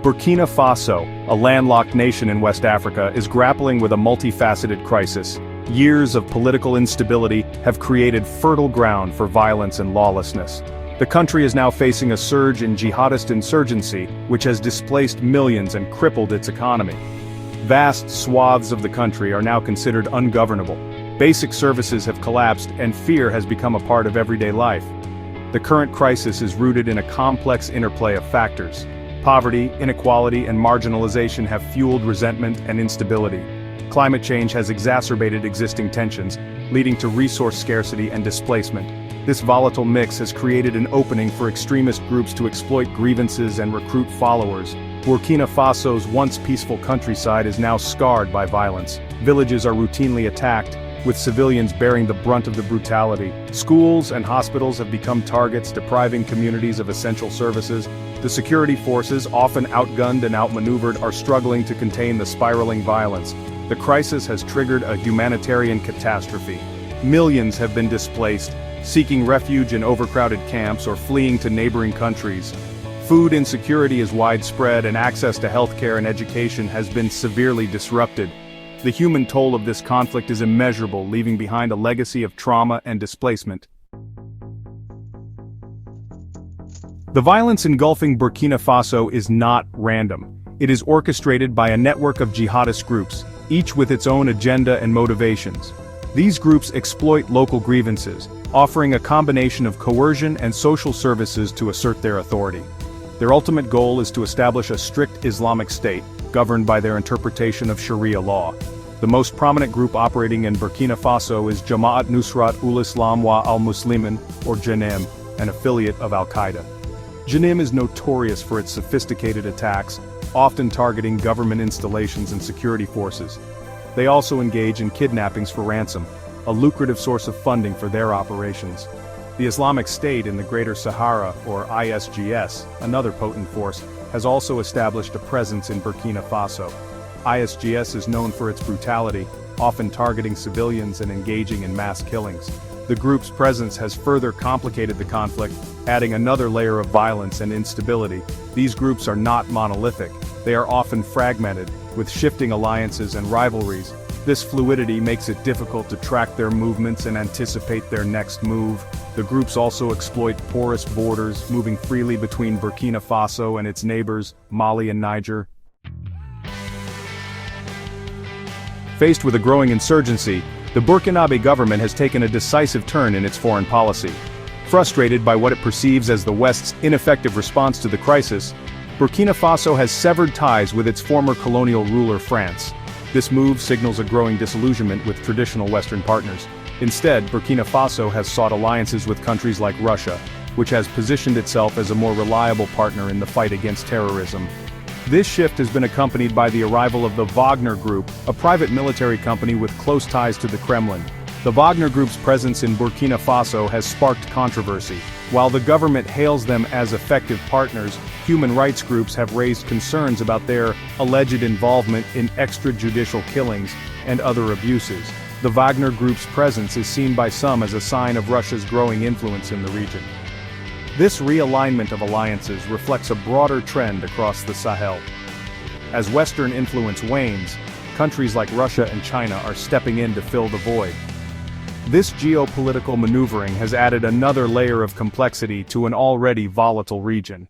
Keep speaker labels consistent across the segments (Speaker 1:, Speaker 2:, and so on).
Speaker 1: Burkina Faso, a landlocked nation in West Africa, is grappling with a multifaceted crisis. Years of political instability have created fertile ground for violence and lawlessness. The country is now facing a surge in jihadist insurgency, which has displaced millions and crippled its economy. Vast swaths of the country are now considered ungovernable. Basic services have collapsed and fear has become a part of everyday life. The current crisis is rooted in a complex interplay of factors. Poverty, inequality, and marginalization have fueled resentment and instability. Climate change has exacerbated existing tensions, leading to resource scarcity and displacement. This volatile mix has created an opening for extremist groups to exploit grievances and recruit followers. Burkina Faso's once peaceful countryside is now scarred by violence. Villages are routinely attacked, with civilians bearing the brunt of the brutality. Schools and hospitals have become targets, depriving communities of essential services. The security forces, often outgunned and outmaneuvered, are struggling to contain the spiraling violence. The crisis has triggered a humanitarian catastrophe. Millions have been displaced, seeking refuge in overcrowded camps or fleeing to neighboring countries. Food insecurity is widespread and access to healthcare and education has been severely disrupted. The human toll of this conflict is immeasurable, leaving behind a legacy of trauma and displacement. The violence engulfing Burkina Faso is not random. It is orchestrated by a network of jihadist groups, each with its own agenda and motivations. These groups exploit local grievances, offering a combination of coercion and social services to assert their authority. Their ultimate goal is to establish a strict Islamic state, governed by their interpretation of Sharia law. The most prominent group operating in Burkina Faso is Jamaat Nusrat ul-Islam wa al-Muslimin, or JNIM, an affiliate of Al-Qaeda. JNIM is notorious for its sophisticated attacks, often targeting government installations and security forces. They also engage in kidnappings for ransom, a lucrative source of funding for their operations. The Islamic State in the Greater Sahara, or ISGS, another potent force, has also established a presence in Burkina Faso. ISGS is known for its brutality, often targeting civilians and engaging in mass killings. The group's presence has further complicated the conflict, adding another layer of violence and instability. These groups are not monolithic. They are often fragmented, with shifting alliances and rivalries. This fluidity makes it difficult to track their movements and anticipate their next move. The groups also exploit porous borders, moving freely between Burkina Faso and its neighbors, Mali and Niger. Faced with a growing insurgency, the Burkinabe government has taken a decisive turn in its foreign policy. Frustrated by what it perceives as the West's ineffective response to the crisis, Burkina Faso has severed ties with its former colonial ruler France. This move signals a growing disillusionment with traditional Western partners. Instead, Burkina Faso has sought alliances with countries like Russia, which has positioned itself as a more reliable partner in the fight against terrorism. This shift has been accompanied by the arrival of the Wagner Group, a private military company with close ties to the Kremlin. The Wagner Group's presence in Burkina Faso has sparked controversy. While the government hails them as effective partners, human rights groups have raised concerns about their alleged involvement in extrajudicial killings and other abuses. The Wagner Group's presence is seen by some as a sign of Russia's growing influence in the region. This realignment of alliances reflects a broader trend across the Sahel. As Western influence wanes, countries like Russia and China are stepping in to fill the void. This geopolitical maneuvering has added another layer of complexity to an already volatile region.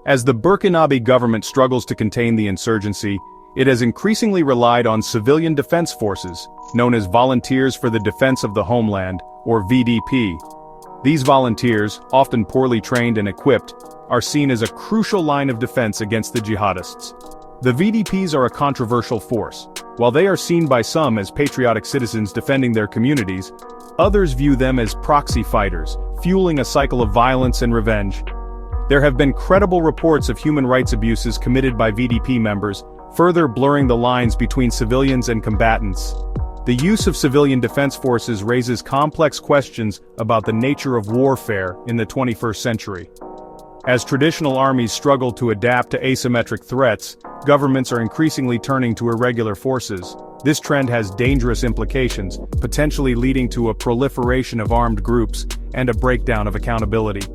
Speaker 1: As the Burkinabe government struggles to contain the insurgency, it has increasingly relied on civilian defense forces, known as Volunteers for the Defense of the Homeland, or VDP. These volunteers, often poorly trained and equipped, are seen as a crucial line of defense against the jihadists. The VDPs are a controversial force. While they are seen by some as patriotic citizens defending their communities, others view them as proxy fighters, fueling a cycle of violence and revenge. There have been credible reports of human rights abuses committed by VDP members, further blurring the lines between civilians and combatants. The use of civilian defense forces raises complex questions about the nature of warfare in the 21st century. As traditional armies struggle to adapt to asymmetric threats, governments are increasingly turning to irregular forces. This trend has dangerous implications, potentially leading to a proliferation of armed groups and a breakdown of accountability.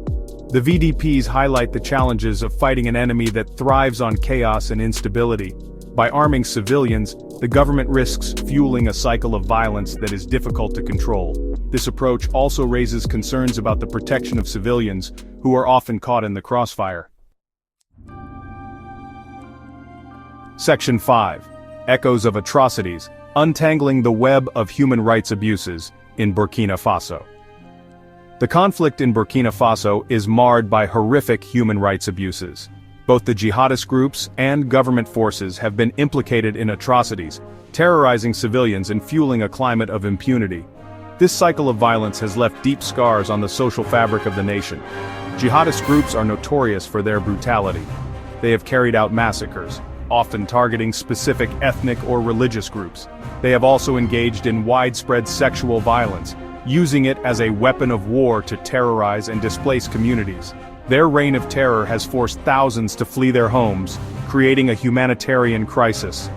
Speaker 1: The VDPs highlight the challenges of fighting an enemy that thrives on chaos and instability. By arming civilians, the government risks fueling a cycle of violence that is difficult to control. This approach also raises concerns about the protection of civilians, who are often caught in the crossfire. Section 5. Echoes of Atrocities: Untangling the Web of Human Rights Abuses in Burkina Faso. The conflict in Burkina Faso is marred by horrific human rights abuses. Both the jihadist groups and government forces have been implicated in atrocities, terrorizing civilians and fueling a climate of impunity. This cycle of violence has left deep scars on the social fabric of the nation. Jihadist groups are notorious for their brutality. They have carried out massacres, often targeting specific ethnic or religious groups. They have also engaged in widespread sexual violence, using it as a weapon of war to terrorize and displace communities. Their reign of terror has forced thousands to flee their homes, creating a humanitarian crisis.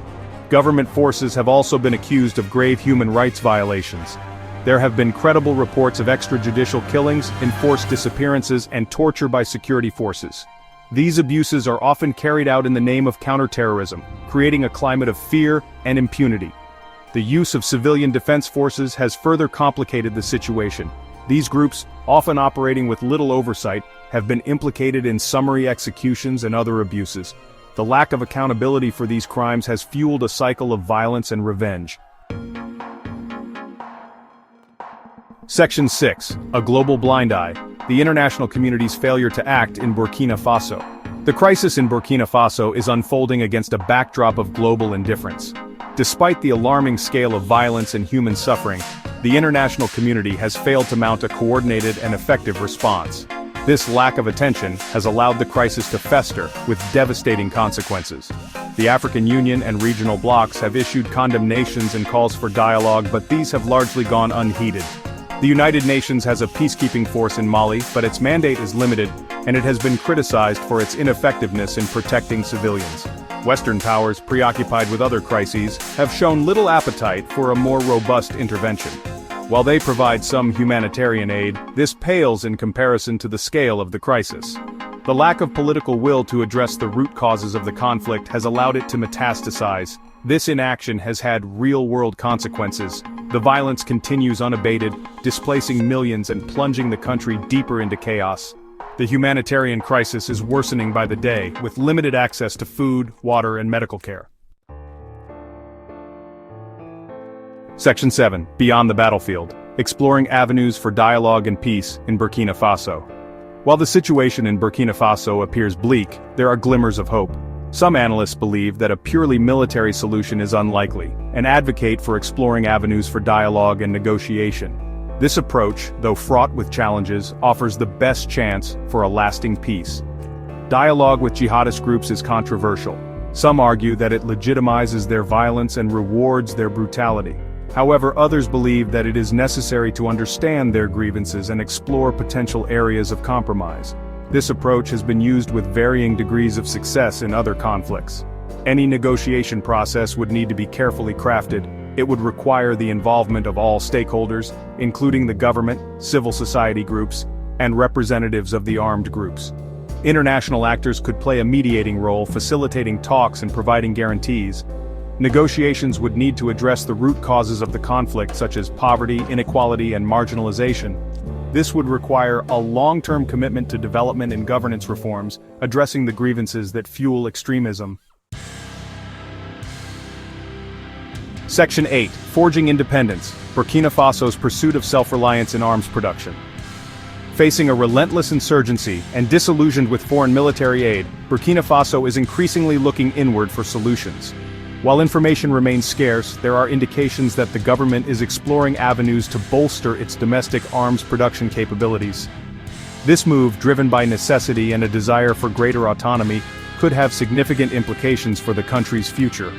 Speaker 1: Government forces have also been accused of grave human rights violations. There have been credible reports of extrajudicial killings, enforced disappearances, and torture by security forces. These abuses are often carried out in the name of counterterrorism, creating a climate of fear and impunity. The use of civilian defense forces has further complicated the situation. These groups, often operating with little oversight, have been implicated in summary executions and other abuses. The lack of accountability for these crimes has fueled a cycle of violence and revenge. Section 6. A Global Blind Eye: The international community's failure to act in Burkina Faso. The crisis in Burkina Faso is unfolding against a backdrop of global indifference. Despite the alarming scale of violence and human suffering, the international community has failed to mount a coordinated and effective response. This lack of attention has allowed the crisis to fester, with devastating consequences. The African Union and regional blocs have issued condemnations and calls for dialogue, but these have largely gone unheeded. The United Nations has a peacekeeping force in Mali, but its mandate is limited, and it has been criticized for its ineffectiveness in protecting civilians. Western powers, preoccupied with other crises, have shown little appetite for a more robust intervention. While they provide some humanitarian aid, this pales in comparison to the scale of the crisis. The lack of political will to address the root causes of the conflict has allowed it to metastasize. This inaction has had real-world consequences. The violence continues unabated, displacing millions and plunging the country deeper into chaos. The humanitarian crisis is worsening by the day, with limited access to food, water, and medical care. Section 7. Beyond the Battlefield: Exploring Avenues for Dialogue and Peace in Burkina Faso. While the situation in Burkina Faso appears bleak, there are glimmers of hope. Some analysts believe that a purely military solution is unlikely, and advocate for exploring avenues for dialogue and negotiation. This approach, though fraught with challenges, offers the best chance for a lasting peace. Dialogue with jihadist groups is controversial. Some argue that it legitimizes their violence and rewards their brutality. However, others believe that it is necessary to understand their grievances and explore potential areas of compromise. This approach has been used with varying degrees of success in other conflicts. Any negotiation process would need to be carefully crafted. It would require the involvement of all stakeholders, including the government, civil society groups, and representatives of the armed groups. International actors could play a mediating role, facilitating talks and providing guarantees. Negotiations would need to address the root causes of the conflict, such as poverty, inequality, and marginalization. This would require a long-term commitment to development and governance reforms, addressing the grievances that fuel extremism. Section 8. Forging Independence: Burkina Faso's Pursuit of Self-Reliance in Arms Production. Facing a relentless insurgency and disillusioned with foreign military aid, Burkina Faso is increasingly looking inward for solutions. While information remains scarce, there are indications that the government is exploring avenues to bolster its domestic arms production capabilities. This move, driven by necessity and a desire for greater autonomy, could have significant implications for the country's future.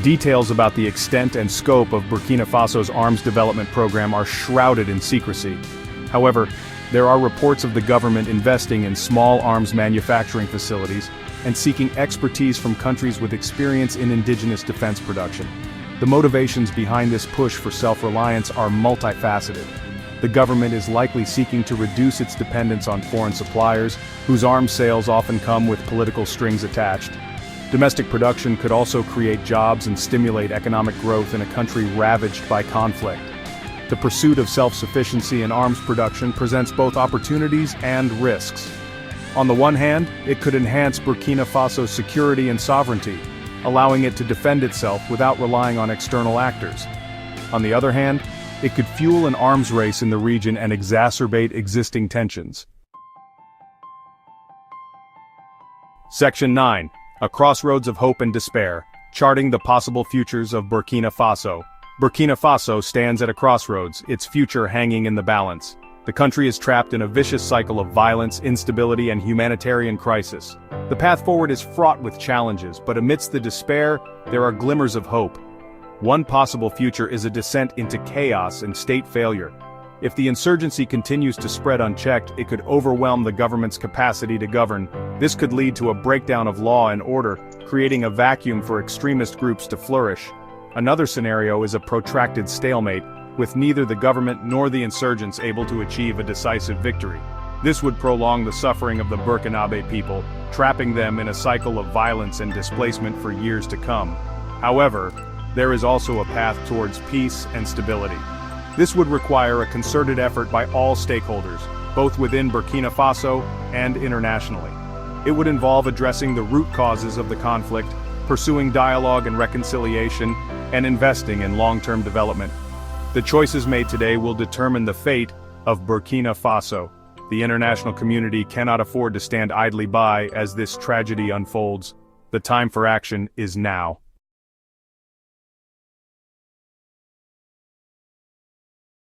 Speaker 1: Details about the extent and scope of Burkina Faso's arms development program are shrouded in secrecy. However, there are reports of the government investing in small arms manufacturing facilities and seeking expertise from countries with experience in indigenous defense production. The motivations behind this push for self-reliance are multifaceted. The government is likely seeking to reduce its dependence on foreign suppliers, whose arms sales often come with political strings attached. Domestic production could also create jobs and stimulate economic growth in a country ravaged by conflict. The pursuit of self-sufficiency in arms production presents both opportunities and risks. On the one hand, it could enhance Burkina Faso's security and sovereignty, allowing it to defend itself without relying on external actors. On the other hand, it could fuel an arms race in the region and exacerbate existing tensions. Section 9. A crossroads of hope and despair, charting the possible futures of Burkina Faso. Burkina Faso stands at a crossroads, its future hanging in the balance. The country is trapped in a vicious cycle of violence, instability, and humanitarian crisis. The path forward is fraught with challenges, but amidst the despair, there are glimmers of hope. One possible future is a descent into chaos and state failure. If the insurgency continues to spread unchecked, it could overwhelm the government's capacity to govern. This could lead to a breakdown of law and order, creating a vacuum for extremist groups to flourish. Another scenario is a protracted stalemate, with neither the government nor the insurgents able to achieve a decisive victory. This would prolong the suffering of the Burkinabe people, trapping them in a cycle of violence and displacement for years to come. However, there is also a path towards peace and stability. This would require a concerted effort by all stakeholders, both within Burkina Faso and internationally. It would involve addressing the root causes of the conflict, pursuing dialogue and reconciliation, and investing in long-term development. The choices made today will determine the fate of Burkina Faso. The international community cannot afford to stand idly by as this tragedy unfolds. The time for action is now.